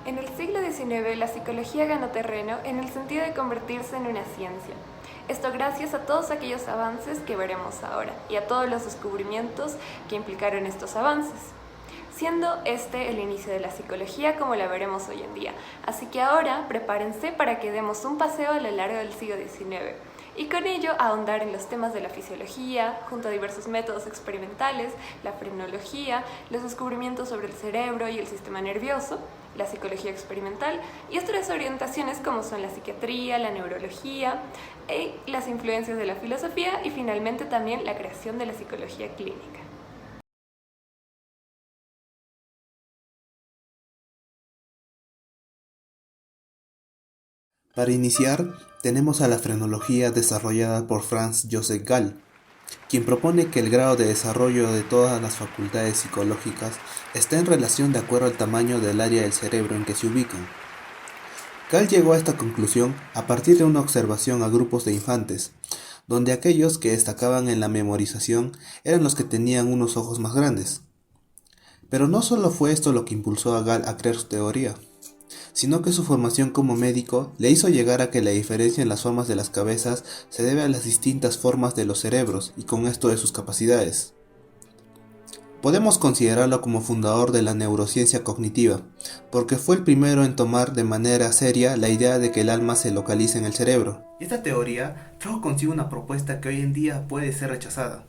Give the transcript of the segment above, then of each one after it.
En el siglo XIX, la psicología ganó terreno en el sentido de convertirse en una ciencia. Esto gracias a todos aquellos avances que veremos ahora y a todos los descubrimientos que implicaron estos avances, siendo este el inicio de la psicología como la veremos hoy en día. Así que ahora prepárense para que demos un paseo a lo largo del siglo XIX y con ello ahondar en los temas de la fisiología, junto a diversos métodos experimentales, la frenología, los descubrimientos sobre el cerebro y el sistema nervioso, la psicología experimental y otras orientaciones como son la psiquiatría, la neurología, las influencias de la filosofía y finalmente también la creación de la psicología clínica. Para iniciar, tenemos a la frenología desarrollada por Franz Joseph Gall, quien propone que el grado de desarrollo de todas las facultades psicológicas está en relación de acuerdo al tamaño del área del cerebro en que se ubican. Gall llegó a esta conclusión a partir de una observación a grupos de infantes, donde aquellos que destacaban en la memorización eran los que tenían unos ojos más grandes. Pero no solo fue esto lo que impulsó a Gall a crear su teoría, sino que su formación como médico le hizo llegar a que la diferencia en las formas de las cabezas se debe a las distintas formas de los cerebros y con esto de sus capacidades. Podemos considerarlo como fundador de la neurociencia cognitiva, porque fue el primero en tomar de manera seria la idea de que el alma se localiza en el cerebro. Esta teoría trajo consigo una propuesta que hoy en día puede ser rechazada: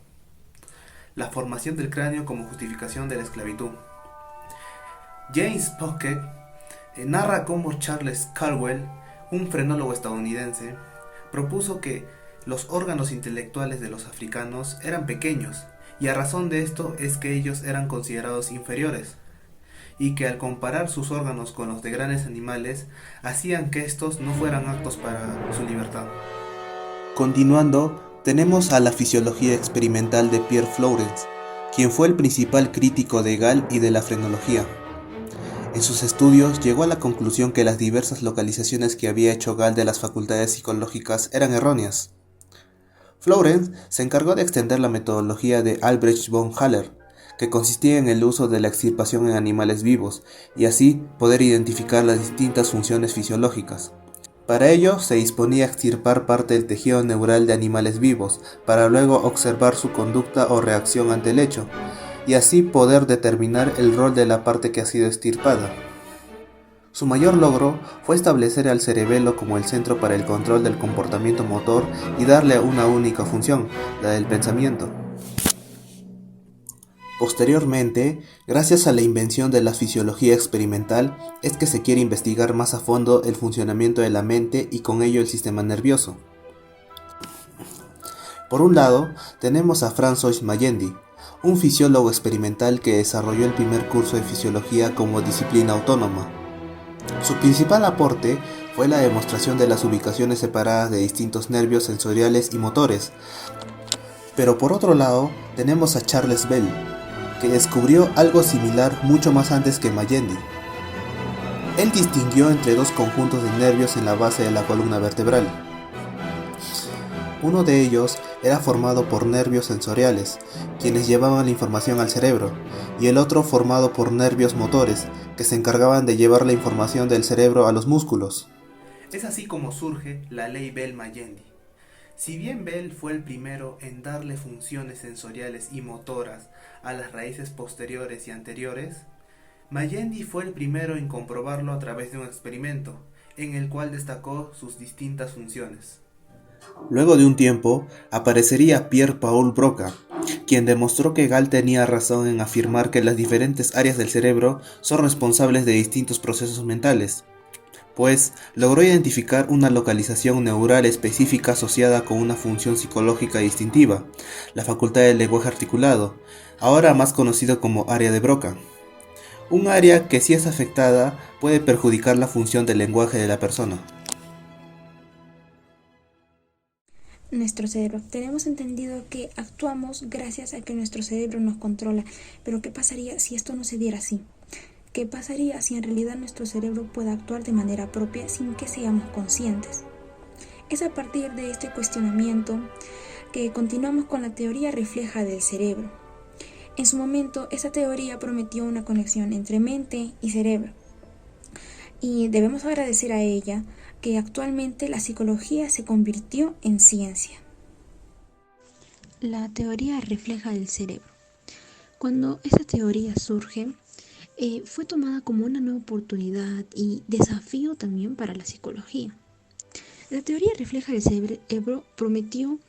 la formación del cráneo como justificación de la esclavitud. James Pocket narra cómo Charles Caldwell, un frenólogo estadounidense, propuso que los órganos intelectuales de los africanos eran pequeños, y a razón de esto es que ellos eran considerados inferiores, y que al comparar sus órganos con los de grandes animales, hacían que estos no fueran aptos para su libertad. Continuando, tenemos a la fisiología experimental de Pierre Flourens, quien fue el principal crítico de Gall y de la frenología. En sus estudios llegó a la conclusión que las diversas localizaciones que había hecho Gall de las facultades psicológicas eran erróneas. Flourens se encargó de extender la metodología de Albrecht von Haller, que consistía en el uso de la extirpación en animales vivos, y así poder identificar las distintas funciones fisiológicas. Para ello se disponía a extirpar parte del tejido neural de animales vivos, para luego observar su conducta o reacción ante el hecho, y así poder determinar el rol de la parte que ha sido extirpada. Su mayor logro fue establecer al cerebelo como el centro para el control del comportamiento motor y darle una única función, la del pensamiento. Posteriormente, gracias a la invención de la fisiología experimental, es que se quiere investigar más a fondo el funcionamiento de la mente y con ello el sistema nervioso. Por un lado, tenemos a François Magendie, un fisiólogo experimental que desarrolló el primer curso de fisiología como disciplina autónoma. Su principal aporte fue la demostración de las ubicaciones separadas de distintos nervios sensoriales y motores. Pero por otro lado, tenemos a Charles Bell, que descubrió algo similar mucho más antes que Magendie. Él distinguió entre dos conjuntos de nervios en la base de la columna vertebral. Uno de ellos era formado por nervios sensoriales, quienes llevaban la información al cerebro, y el otro formado por nervios motores, que se encargaban de llevar la información del cerebro a los músculos. Es así como surge la ley Bell-Magendie. Si bien Bell fue el primero en darle funciones sensoriales y motoras a las raíces posteriores y anteriores, Magendie fue el primero en comprobarlo a través de un experimento, en el cual destacó sus distintas funciones. Luego de un tiempo, aparecería Pierre-Paul Broca, quien demostró que Gall tenía razón en afirmar que las diferentes áreas del cerebro son responsables de distintos procesos mentales, pues logró identificar una localización neural específica asociada con una función psicológica distintiva, la facultad del lenguaje articulado, ahora más conocido como área de Broca. Un área que si es afectada puede perjudicar la función del lenguaje de la persona. Nuestro cerebro. Tenemos entendido que actuamos gracias a que nuestro cerebro nos controla, pero ¿qué pasaría si esto no se diera así? ¿Qué pasaría si en realidad nuestro cerebro pueda actuar de manera propia sin que seamos conscientes? Es a partir de este cuestionamiento que continuamos con la teoría refleja del cerebro. En su momento, esta teoría prometió una conexión entre mente y cerebro. y debemos agradecer a ella que actualmente la psicología se convirtió en ciencia. La teoría refleja del cerebro. Cuando esta teoría surge, fue tomada como una nueva oportunidad y desafío también para la psicología. La teoría refleja del cerebro prometió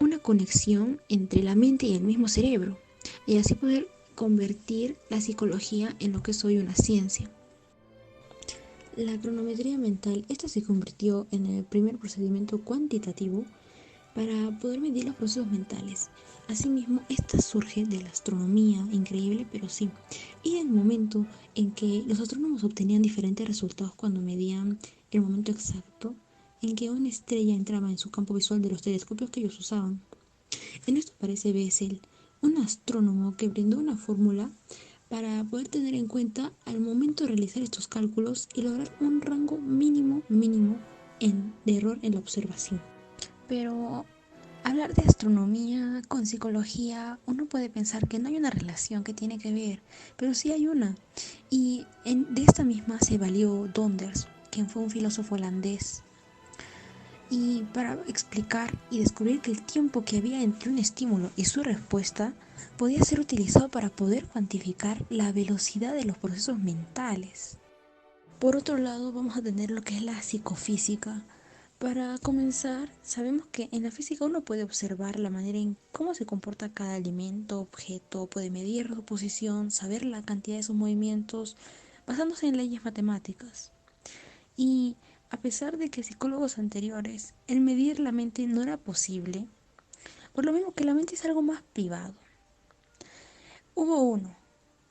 una conexión entre la mente y el mismo cerebro, y así poder convertir la psicología en lo que es hoy una ciencia. La cronometría mental, esta se convirtió en el primer procedimiento cuantitativo para poder medir los procesos mentales. Asimismo, esta surge de la astronomía, increíble pero sí, y del momento en que los astrónomos obtenían diferentes resultados cuando medían el momento exacto en que una estrella entraba en su campo visual de los telescopios que ellos usaban. En esto aparece Bessel, un astrónomo que brindó una fórmula para poder tener en cuenta al momento de realizar estos cálculos y lograr un rango mínimo de error en la observación. Pero hablar de astronomía con psicología, uno puede pensar que no hay una relación que tiene que ver, pero sí hay una. Y de esta misma se valió Donders, quien fue un filósofo holandés, y para explicar y descubrir que el tiempo que había entre un estímulo y su respuesta podía ser utilizado para poder cuantificar la velocidad de los procesos mentales. Por otro lado, vamos a tener lo que es la psicofísica. Para comenzar, sabemos que en la física uno puede observar la manera en cómo se comporta cada alimento, objeto, puede medir su posición, saber la cantidad de sus movimientos, basándose en leyes matemáticas. Y a pesar de que psicólogos anteriores, el medir la mente no era posible, por lo mismo que la mente es algo más privado. Hubo uno,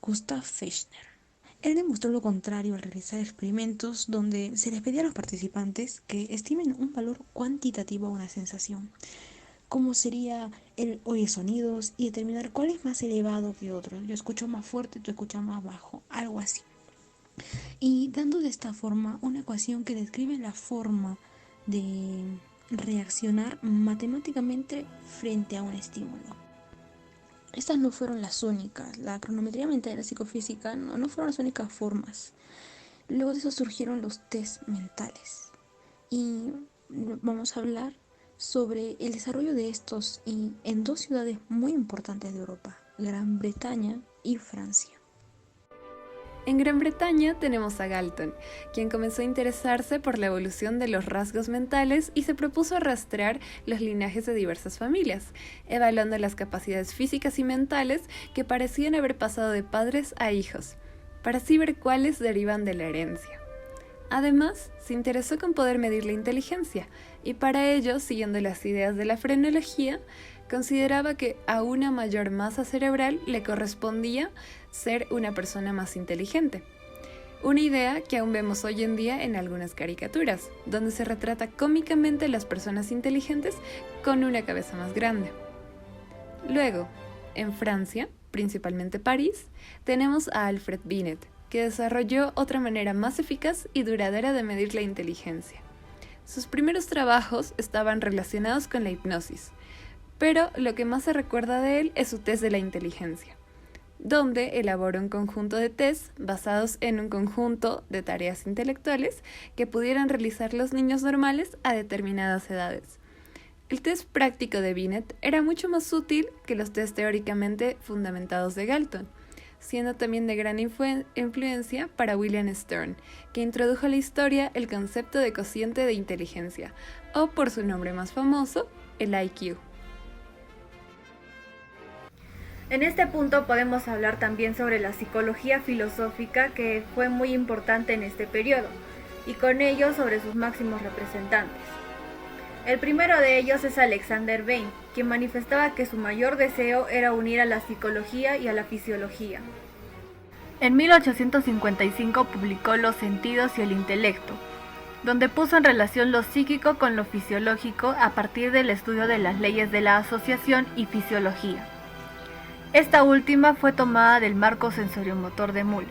Gustav Fechner. Él demostró lo contrario al realizar experimentos donde se les pedía a los participantes que estimen un valor cuantitativo a una sensación, como sería el oír sonidos y determinar cuál es más elevado que otro. Yo escucho más fuerte, tú escuchas más bajo, algo así. Y dando de esta forma una ecuación que describe la forma de reaccionar matemáticamente frente a un estímulo. Estas no fueron las únicas, la cronometría mental y la psicofísica no fueron las únicas formas. Luego de eso surgieron los test mentales. Y vamos a hablar sobre el desarrollo de estos en dos ciudades muy importantes de Europa, Gran Bretaña y Francia. En Gran Bretaña tenemos a Galton, quien comenzó a interesarse por la evolución de los rasgos mentales y se propuso rastrear los linajes de diversas familias, evaluando las capacidades físicas y mentales que parecían haber pasado de padres a hijos, para así ver cuáles derivan de la herencia. Además, se interesó con poder medir la inteligencia, y para ello, siguiendo las ideas de la frenología, consideraba que a una mayor masa cerebral le correspondía ser una persona más inteligente. Una idea que aún vemos hoy en día en algunas caricaturas, donde se retrata cómicamente a las personas inteligentes con una cabeza más grande. Luego, en Francia, principalmente París, tenemos a Alfred Binet, que desarrolló otra manera más eficaz y duradera de medir la inteligencia. Sus primeros trabajos estaban relacionados con la hipnosis, pero lo que más se recuerda de él es su test de la inteligencia, donde elaboró un conjunto de tests basados en un conjunto de tareas intelectuales que pudieran realizar los niños normales a determinadas edades. El test práctico de Binet era mucho más útil que los tests teóricamente fundamentados de Galton, siendo también de gran influencia para William Stern, que introdujo a la historia el concepto de cociente de inteligencia, o por su nombre más famoso, el IQ. En este punto podemos hablar también sobre la psicología filosófica, que fue muy importante en este periodo, y con ello sobre sus máximos representantes. El primero de ellos es Alexander Bain, quien manifestaba que su mayor deseo era unir a la psicología y a la fisiología. En 1855 publicó Los sentidos y el intelecto, donde puso en relación lo psíquico con lo fisiológico a partir del estudio de las leyes de la asociación y fisiología. Esta última fue tomada del marco sensoriomotor de Müller.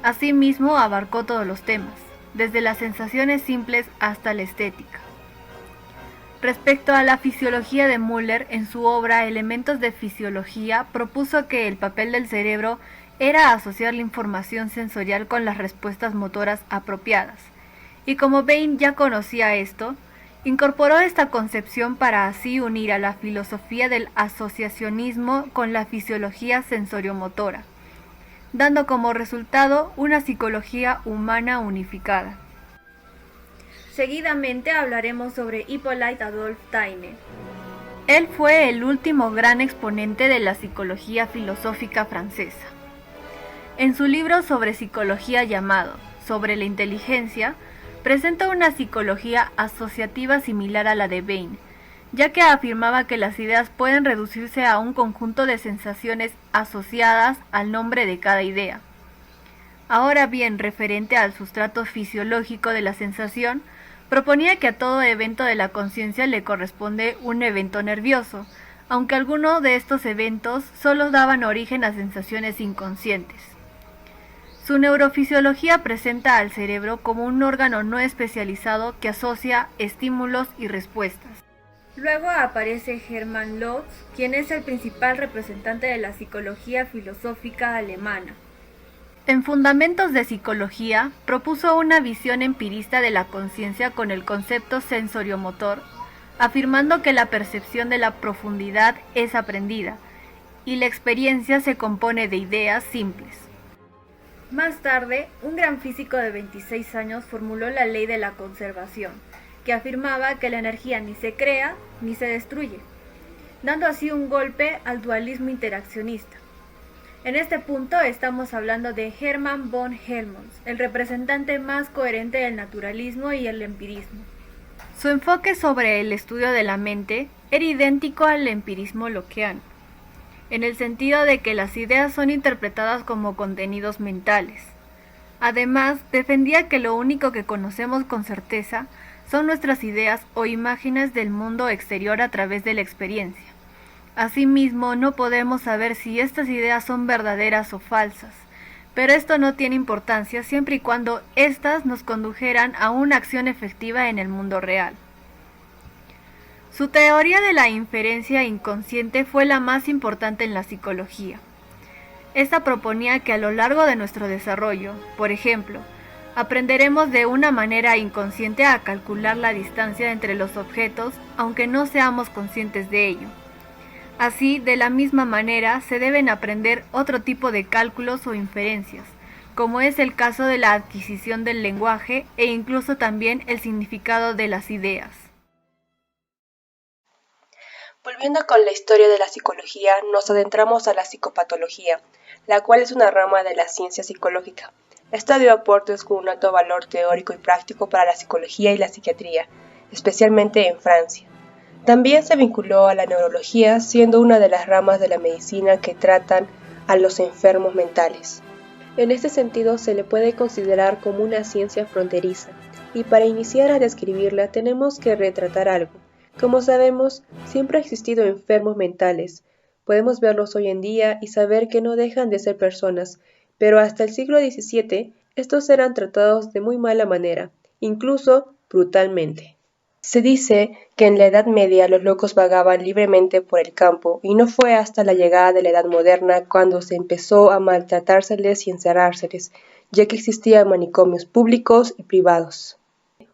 Asimismo, abarcó todos los temas, desde las sensaciones simples hasta la estética. Respecto a la fisiología de Müller, en su obra Elementos de Fisiología, propuso que el papel del cerebro era asociar la información sensorial con las respuestas motoras apropiadas, y como Bain ya conocía esto, incorporó esta concepción para así unir a la filosofía del asociacionismo con la fisiología sensoriomotora, dando como resultado una psicología humana unificada. Seguidamente hablaremos sobre Hippolyte Adolphe Taine. Él fue el último gran exponente de la psicología filosófica francesa. En su libro sobre psicología llamado Sobre la inteligencia, presenta una psicología asociativa similar a la de Bain, ya que afirmaba que las ideas pueden reducirse a un conjunto de sensaciones asociadas al nombre de cada idea. Ahora bien, referente al sustrato fisiológico de la sensación, proponía que a todo evento de la conciencia le corresponde un evento nervioso, aunque algunos de estos eventos solo daban origen a sensaciones inconscientes. Su neurofisiología presenta al cerebro como un órgano no especializado que asocia estímulos y respuestas. Luego aparece Hermann Lotz, quien es el principal representante de la psicología filosófica alemana. En Fundamentos de Psicología, propuso una visión empirista de la conciencia con el concepto sensoriomotor, afirmando que la percepción de la profundidad es aprendida, y la experiencia se compone de ideas simples. Más tarde, un gran físico de 26 años formuló la ley de la conservación, que afirmaba que la energía ni se crea ni se destruye, dando así un golpe al dualismo interaccionista. En este punto estamos hablando de Hermann von Helmholtz, el representante más coherente del naturalismo y el empirismo. Su enfoque sobre el estudio de la mente era idéntico al empirismo lockeano, en el sentido de que las ideas son interpretadas como contenidos mentales. Además, defendía que lo único que conocemos con certeza son nuestras ideas o imágenes del mundo exterior a través de la experiencia. Asimismo, no podemos saber si estas ideas son verdaderas o falsas, pero esto no tiene importancia siempre y cuando éstas nos condujeran a una acción efectiva en el mundo real. Su teoría de la inferencia inconsciente fue la más importante en la psicología. Esta proponía que a lo largo de nuestro desarrollo, por ejemplo, aprenderemos de una manera inconsciente a calcular la distancia entre los objetos, aunque no seamos conscientes de ello. Así, de la misma manera, se deben aprender otro tipo de cálculos o inferencias, como es el caso de la adquisición del lenguaje e incluso también el significado de las ideas. Volviendo con la historia de la psicología, nos adentramos a la psicopatología, la cual es una rama de la ciencia psicológica. Esta dio aportes con un alto valor teórico y práctico para la psicología y la psiquiatría, especialmente en Francia. También se vinculó a la neurología, siendo una de las ramas de la medicina que tratan a los enfermos mentales. En este sentido, se le puede considerar como una ciencia fronteriza, y para iniciar a describirla tenemos que retratar algo. Como sabemos, siempre ha existido enfermos mentales. Podemos verlos hoy en día y saber que no dejan de ser personas, pero hasta el siglo XVII estos eran tratados de muy mala manera, incluso brutalmente. Se dice que en la Edad Media los locos vagaban libremente por el campo y no fue hasta la llegada de la Edad Moderna cuando se empezó a maltratárseles y encerrárseles, ya que existían manicomios públicos y privados.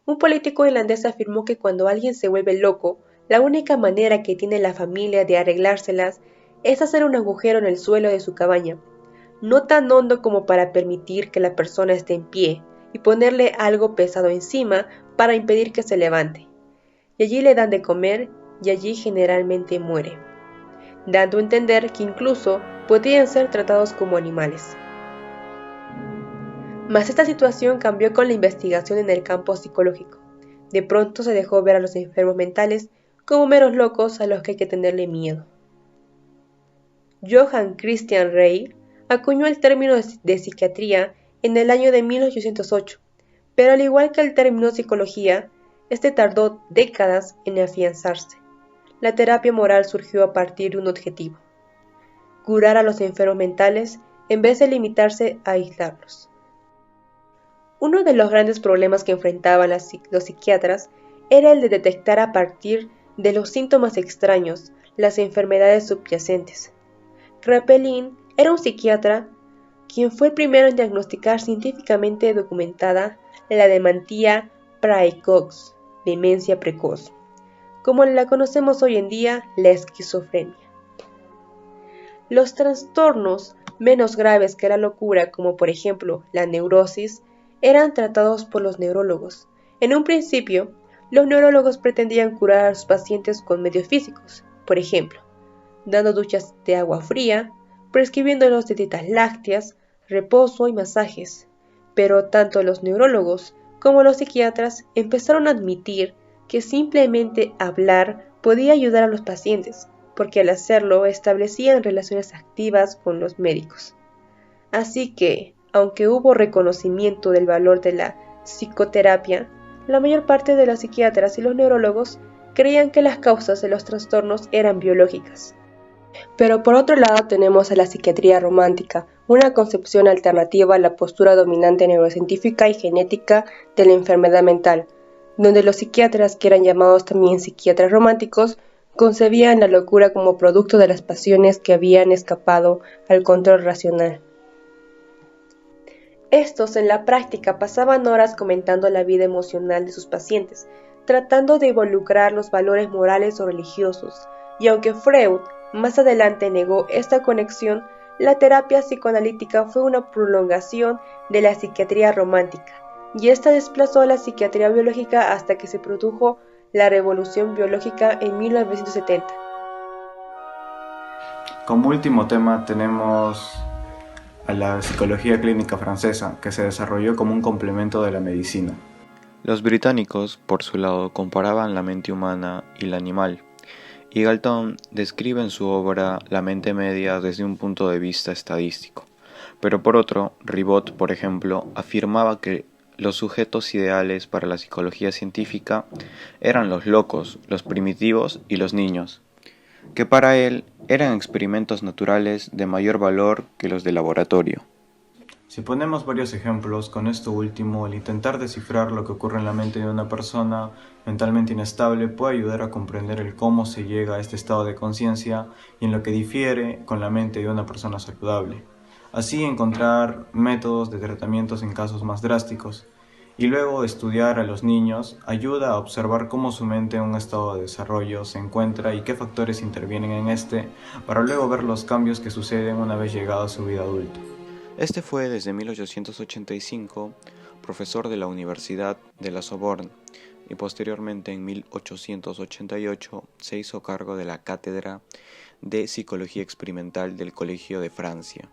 Un político irlandés afirmó que cuando alguien se vuelve loco, la única manera que tiene la familia de arreglárselas es hacer un agujero en el suelo de su cabaña, no tan hondo como para permitir que la persona esté en pie, y ponerle algo pesado encima para impedir que se levante. Y allí le dan de comer y allí generalmente muere, dando a entender que incluso podían ser tratados como animales. Mas esta situación cambió con la investigación en el campo psicológico. De pronto se dejó ver a los enfermos mentales como meros locos a los que hay que tenerle miedo. Johann Christian Reich acuñó el término de psiquiatría en el año de 1808, pero al igual que el término psicología, este tardó décadas en afianzarse. La terapia moral surgió a partir de un objetivo: curar a los enfermos mentales en vez de limitarse a aislarlos. Uno de los grandes problemas que enfrentaban los psiquiatras era el de detectar a partir de los síntomas extraños las enfermedades subyacentes. Kraepelin era un psiquiatra quien fue el primero en diagnosticar científicamente documentada la dementia praecox, demencia precoz, como la conocemos hoy en día, la esquizofrenia. Los trastornos menos graves que la locura, como por ejemplo la neurosis, eran tratados por los neurólogos. En un principio, los neurólogos pretendían curar a sus pacientes con medios físicos, por ejemplo, dando duchas de agua fría, prescribiéndolos de dietas lácteas, reposo y masajes. Pero tanto los neurólogos como los psiquiatras empezaron a admitir que simplemente hablar podía ayudar a los pacientes, porque al hacerlo establecían relaciones activas con los médicos. Así que, aunque hubo reconocimiento del valor de la psicoterapia, la mayor parte de los psiquiatras y los neurólogos creían que las causas de los trastornos eran biológicas. Pero por otro lado tenemos a la psiquiatría romántica, una concepción alternativa a la postura dominante neurocientífica y genética de la enfermedad mental, donde los psiquiatras, que eran llamados también psiquiatras románticos, concebían la locura como producto de las pasiones que habían escapado al control racional. Estos en la práctica pasaban horas comentando la vida emocional de sus pacientes, tratando de involucrar los valores morales o religiosos, y aunque Freud más adelante negó esta conexión, la terapia psicoanalítica fue una prolongación de la psiquiatría romántica, y esta desplazó a la psiquiatría biológica hasta que se produjo la revolución biológica en 1970. Como último tema tenemos a la psicología clínica francesa, que se desarrolló como un complemento de la medicina. Los británicos, por su lado, comparaban la mente humana y la animal, y Galton describe en su obra la mente media desde un punto de vista estadístico. Pero por otro, Ribot, por ejemplo, afirmaba que los sujetos ideales para la psicología científica eran los locos, los primitivos y los niños, que para él eran experimentos naturales de mayor valor que los de laboratorio. Si ponemos varios ejemplos, con esto último, el intentar descifrar lo que ocurre en la mente de una persona mentalmente inestable puede ayudar a comprender el cómo se llega a este estado de conciencia y en lo que difiere con la mente de una persona saludable. Así encontrar métodos de tratamientos en casos más drásticos. Y luego estudiar a los niños ayuda a observar cómo su mente en un estado de desarrollo se encuentra y qué factores intervienen en este, para luego ver los cambios que suceden una vez llegada a su vida adulta. Este fue desde 1885 profesor de la Universidad de la Sorbonne y posteriormente en 1888 se hizo cargo de la Cátedra de Psicología Experimental del Colegio de Francia.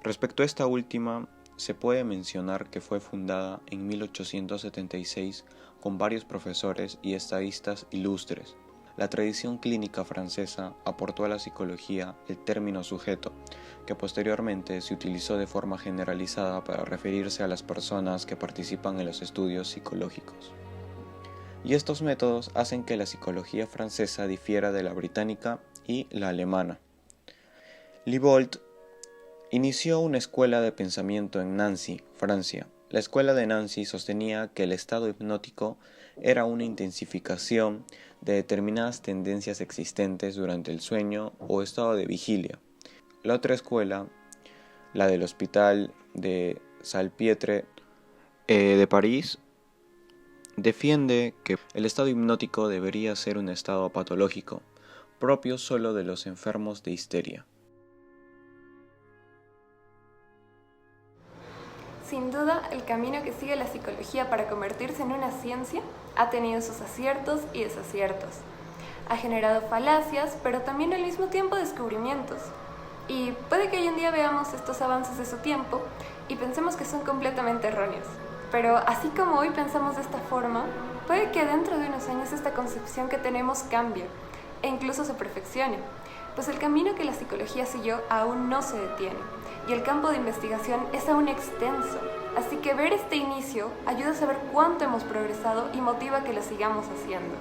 Respecto a esta última, se puede mencionar que fue fundada en 1876 con varios profesores y estadistas ilustres. La tradición clínica francesa aportó a la psicología el término sujeto, que posteriormente se utilizó de forma generalizada para referirse a las personas que participan en los estudios psicológicos. Y estos métodos hacen que la psicología francesa difiera de la británica y la alemana. Libolt inició una escuela de pensamiento en Nancy, Francia. La escuela de Nancy sostenía que el estado hipnótico era una intensificación de determinadas tendencias existentes durante el sueño o estado de vigilia. La otra escuela, la del Hospital de Salpêtre de París, defiende que el estado hipnótico debería ser un estado patológico, propio solo de los enfermos de histeria. Sin duda, el camino que sigue la psicología para convertirse en una ciencia ha tenido sus aciertos y desaciertos. Ha generado falacias, pero también al mismo tiempo descubrimientos. Y puede que hoy en día veamos estos avances de su tiempo y pensemos que son completamente erróneos. Pero así como hoy pensamos de esta forma, puede que dentro de unos años esta concepción que tenemos cambie e incluso se perfeccione, pues el camino que la psicología siguió aún no se detiene y el campo de investigación es aún extenso. Así que ver este inicio ayuda a saber cuánto hemos progresado y motiva que lo sigamos haciendo.